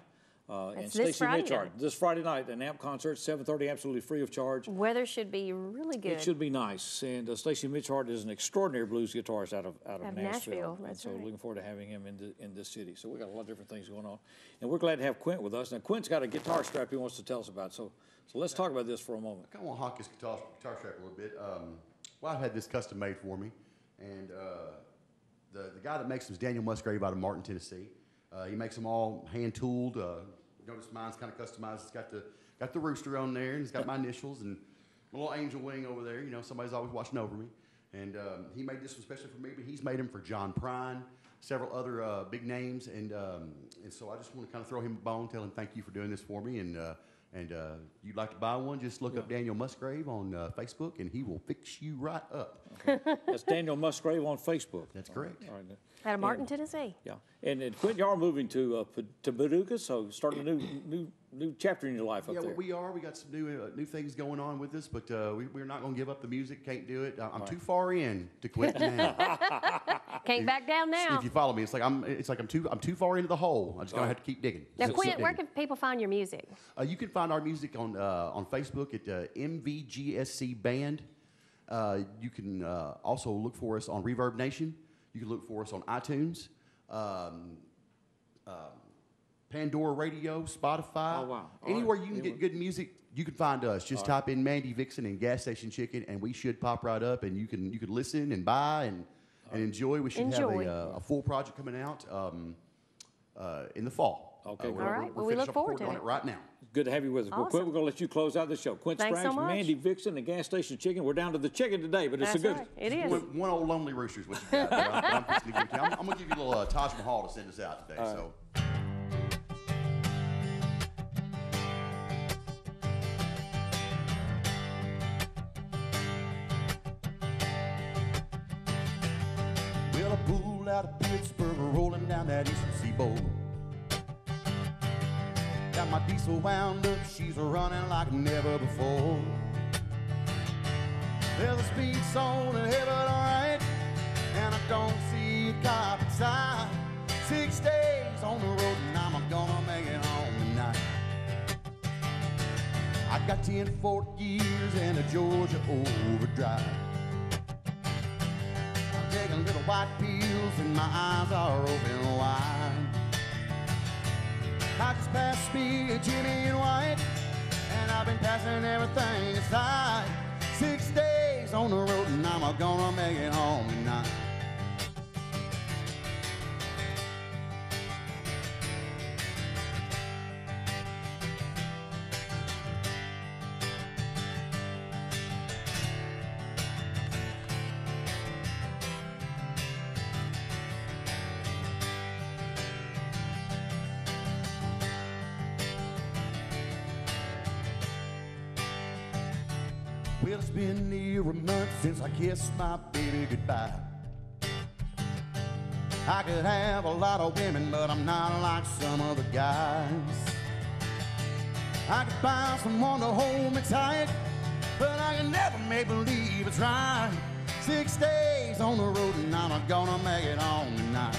And Stacey Mitchard. This Friday night, an AMP concert, 7:30, absolutely free of charge. Weather should be really good. It should be nice. And Stacey Mitchard is an extraordinary blues guitarist out of Nashville. That's so right. looking forward to having him in this city. So we got a lot of different things going on. And we're glad to have Quint with us. Now, Quint's got a guitar strap he wants to tell us about. So let's talk about this for a moment. I kind of want to hawk this guitar strap a little bit. Well, I've had this custom made for me. And the guy that makes them is Daniel Musgrave out of Martin, Tennessee. He makes them all hand-tooled. Notice mine's kind of customized. It's got the rooster on there, and it's got my initials and my little angel wing over there. You know, somebody's always watching over me. And he made this one especially for me, but he's made them for John Prine, several other big names. And so I just want to kind of throw him a bone, tell him thank you for doing this for me. And you'd like to buy one, just look up Daniel Musgrave on Facebook, and he will fix you right up. Okay. That's Daniel Musgrave on Facebook. That's correct. All right. Out of Martin, Tennessee. Yeah, and Quint, y'all are moving to Paducah, so starting a new chapter in your life up there. Yeah, we are. We got some new things going on with us, but we're not going to give up the music. Can't do it. I'm too far in to quit now. Can't back down now. If you follow me, it's like I'm too far into the hole. I'm just gonna have to keep digging. Now, Quint, where can people find your music? You can find our music on Facebook at MVGSC Band. You can also look for us on Reverb Nation. You can look for us on iTunes, Pandora Radio, Spotify. Oh, wow. Anywhere you can get good music, you can find us. Just type in Mandy Vixen and Gas Station Chicken, and we should pop right up, and you can listen and buy and enjoy. We should have a full project coming out in the fall. Okay. All right. We're we look forward to to it right now. Good to have you with us. Awesome. Well, Quint, we're going to let you close out the show. Quint Thanks Spraggs, so much. Mandy Vixen, the Gas Station Chicken. We're down to the chicken today, but it's a good right. It is. One old lonely rooster is what you got. I'm going to give you a little Taj Mahal to send us out today. So. Well, I pulled out of Pittsburgh, rolling down that eastern seaboard. Got my diesel wound up, she's running like never before. There's a speed zone in heaven, alright, and I don't see a cop inside. 6 days on the road and I'm gonna make it home tonight. I got 10 4 gears and a Georgia overdrive. I'm taking little white pills and my eyes are open wide. I just passed me a Jimmy and White, and I've been passing everything aside. 6 days on the road and I'm gonna make it home tonight. Well, it's been near a month since I kissed my baby goodbye. I could have a lot of women, but I'm not like some other guys. I could find someone to hold me tight, but I can never make believe it's right. 6 days on the road and I'm gonna make it home tonight.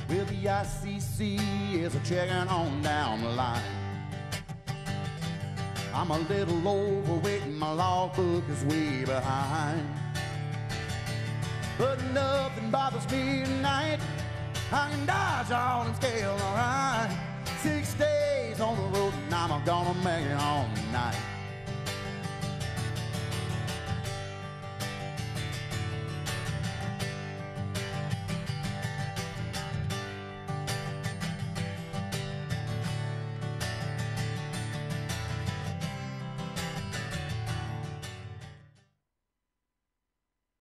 Well, the ICC is a checking on down the line. I'm a little overweight and my logbook is way behind. But nothing bothers me tonight. I can dodge all them scales, alright. 6 days on the road and I'm gonna make it all night.